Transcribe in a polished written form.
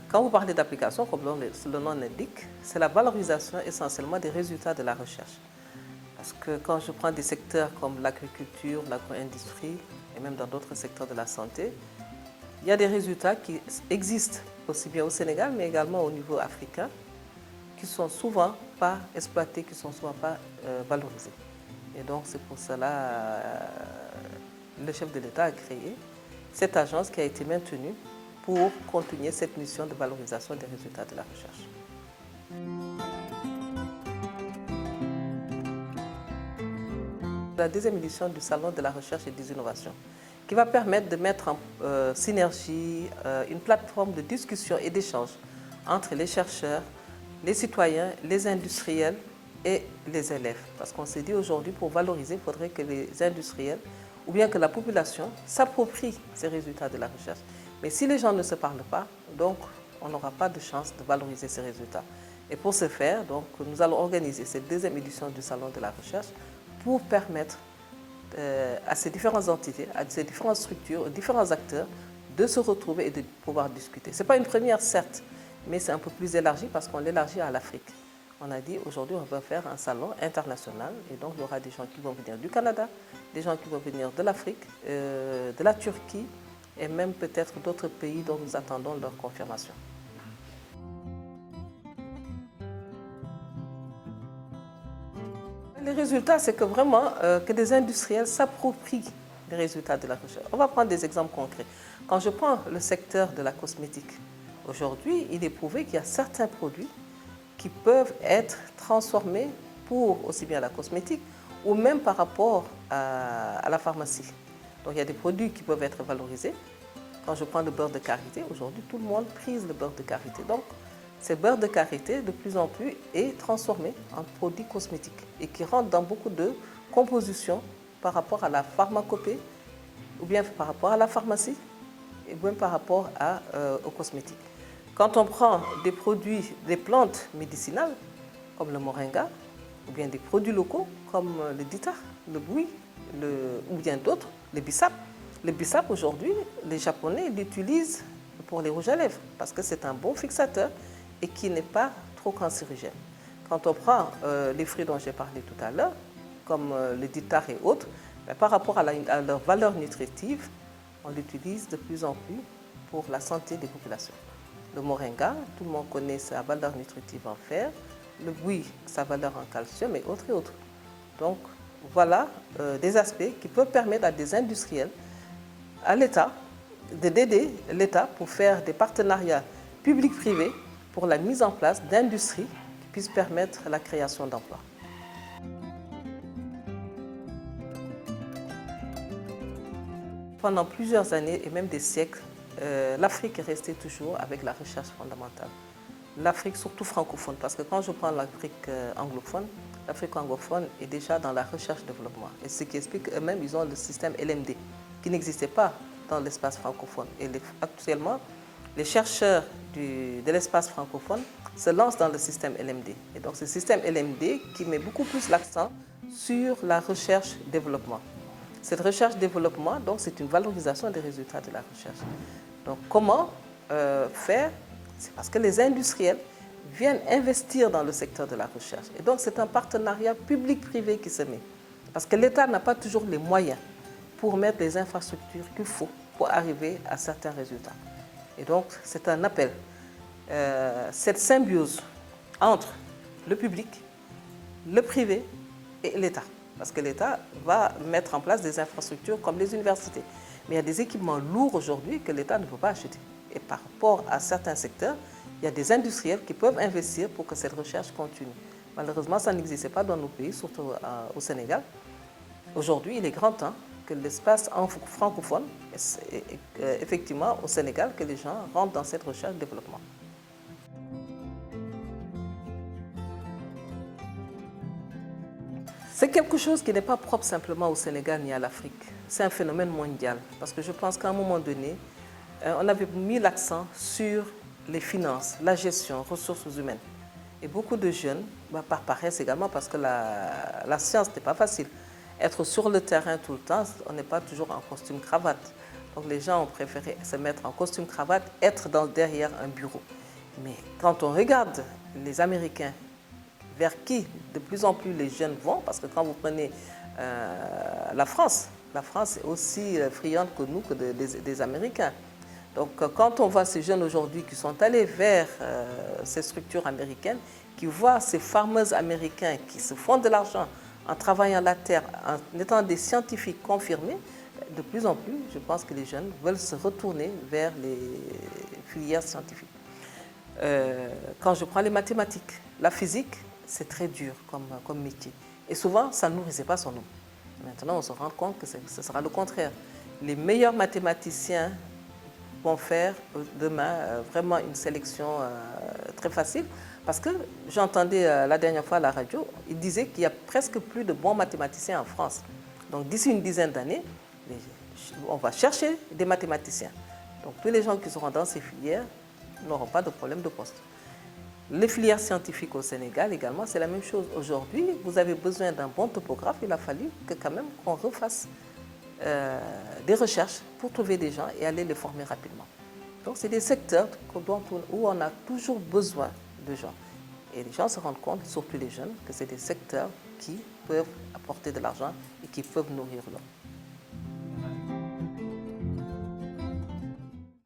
Quand vous parlez d'application, comme le nom l'indique, c'est la valorisation essentiellement des résultats de la recherche. Parce que quand je prends des secteurs comme l'agriculture, l'agro-industrie et même dans d'autres secteurs de la santé, il y a des résultats qui existent aussi bien au Sénégal mais également au niveau africain qui ne sont souvent pas exploités, qui ne sont souvent pas valorisés. Et donc c'est pour cela le chef de l'État a créé cette agence qui a été maintenue pour continuer cette mission de valorisation des résultats de la recherche. La deuxième édition du Salon de la recherche et des innovations, qui va permettre de mettre en synergie une plateforme de discussion et d'échange entre les chercheurs, les citoyens, les industriels et les élèves. Parce qu'on s'est dit aujourd'hui, pour valoriser, il faudrait que les industriels ou bien que la population s'approprie ces résultats de la recherche. Mais si les gens ne se parlent pas, donc on n'aura pas de chance de valoriser ces résultats. Et pour ce faire, donc, nous allons organiser cette deuxième édition du Salon de la recherche pour permettre à ces différentes entités, à ces différentes structures, aux différents acteurs de se retrouver et de pouvoir discuter. Ce n'est pas une première, certes, mais c'est un peu plus élargi parce qu'on l'élargit à l'Afrique. On a dit aujourd'hui on va faire un salon international et donc il y aura des gens qui vont venir du Canada, des gens qui vont venir de l'Afrique, de la Turquie et même peut-être d'autres pays dont nous attendons leur confirmation. Les résultats, c'est que vraiment que des industriels s'approprient les résultats de la recherche. On va prendre des exemples concrets. Quand je prends le secteur de la cosmétique, aujourd'hui, il est prouvé qu'il y a certains produits qui peuvent être transformés pour aussi bien la cosmétique ou même par rapport à la pharmacie. Donc il y a des produits qui peuvent être valorisés. Quand je prends le beurre de karité, aujourd'hui, tout le monde prise le beurre de karité. Donc, ce beurre de karité, de plus en plus, est transformé en produit cosmétique et qui rentre dans beaucoup de compositions par rapport à la pharmacopée ou bien par rapport à la pharmacie et même par rapport aux cosmétiques. Quand on prend des produits, des plantes médicinales comme le moringa ou bien des produits locaux comme le dita, le bouy ou bien d'autres, le bissap. Le bissap aujourd'hui, les Japonais l'utilisent pour les rouges à lèvres parce que c'est un bon fixateur et qui n'est pas trop cancérigène. Quand on prend les fruits dont j'ai parlé tout à l'heure, comme le ditar et autres, par rapport à leur valeur nutritive, on l'utilise de plus en plus pour la santé des populations. Le moringa, tout le monde connaît sa valeur nutritive en fer, le bouy, sa valeur en calcium et autres et autres. Donc voilà des aspects qui peuvent permettre à des industriels, à l'État, d'aider l'État pour faire des partenariats publics-privés pour la mise en place d'industries qui puissent permettre la création d'emplois. Pendant plusieurs années et même des siècles, l'Afrique est restée toujours avec la recherche fondamentale. L'Afrique surtout francophone, parce que quand je prends l'Afrique anglophone, l'Afrique anglophone est déjà dans la recherche-développement. Et ce qui explique eux-mêmes, ils ont le système LMD, qui n'existait pas dans l'espace francophone. Et actuellement, les chercheurs de l'espace francophone se lancent dans le système LMD. Et donc, ce système LMD qui met beaucoup plus l'accent sur la recherche-développement. Cette recherche-développement, donc, c'est une valorisation des résultats de la recherche. Donc, comment faire? C'est parce que les industriels viennent investir dans le secteur de la recherche. Et donc, c'est un partenariat public-privé qui se met. Parce que l'État n'a pas toujours les moyens pour mettre les infrastructures qu'il faut pour arriver à certains résultats. Et donc, c'est un appel. Cette symbiose entre le public, le privé et l'État. Parce que l'État va mettre en place des infrastructures comme les universités. Mais il y a des équipements lourds aujourd'hui que l'État ne peut pas acheter. Et par rapport à certains secteurs, il y a des industriels qui peuvent investir pour que cette recherche continue. Malheureusement, ça n'existait pas dans nos pays, surtout au Sénégal. Aujourd'hui, il est grand temps que l'espace francophone, effectivement au Sénégal, que les gens rentrent dans cette recherche-développement. C'est quelque chose qui n'est pas propre simplement au Sénégal ni à l'Afrique. C'est un phénomène mondial. Parce que je pense qu'à un moment donné, on avait mis l'accent sur les finances, la gestion, ressources humaines. Et beaucoup de jeunes, par paresse également, parce que la science n'est pas facile. Être sur le terrain tout le temps, on n'est pas toujours en costume cravate. Donc les gens ont préféré se mettre en costume-cravate, être derrière un bureau. Mais quand on regarde les Américains, vers qui de plus en plus les jeunes vont, parce que quand vous prenez la France est aussi friande que nous, que des Américains. Donc quand on voit ces jeunes aujourd'hui qui sont allés vers ces structures américaines, qui voient ces farmers américains qui se font de l'argent en travaillant la terre, en étant des scientifiques confirmés, de plus en plus, je pense que les jeunes veulent se retourner vers les filières scientifiques. Quand je prends les mathématiques, la physique, c'est très dur comme métier. Et souvent, ça ne nourrissait pas son nom. Maintenant, on se rend compte que ce sera le contraire. Les meilleurs mathématiciens vont faire demain vraiment une sélection très facile. Parce que j'entendais la dernière fois à la radio, il disait qu'il y a presque plus de bons mathématiciens en France. Donc d'ici une dizaine d'années, on va chercher des mathématiciens. Donc tous les gens qui seront dans ces filières n'auront pas de problème de poste. Les filières scientifiques au Sénégal également, c'est la même chose. Aujourd'hui, vous avez besoin d'un bon topographe, il a fallu que quand même qu'on refasse des recherches pour trouver des gens et aller les former rapidement. Donc c'est des secteurs où on a toujours besoin de gens. Et les gens se rendent compte, surtout les jeunes, que c'est des secteurs qui peuvent apporter de l'argent et qui peuvent nourrir l'homme.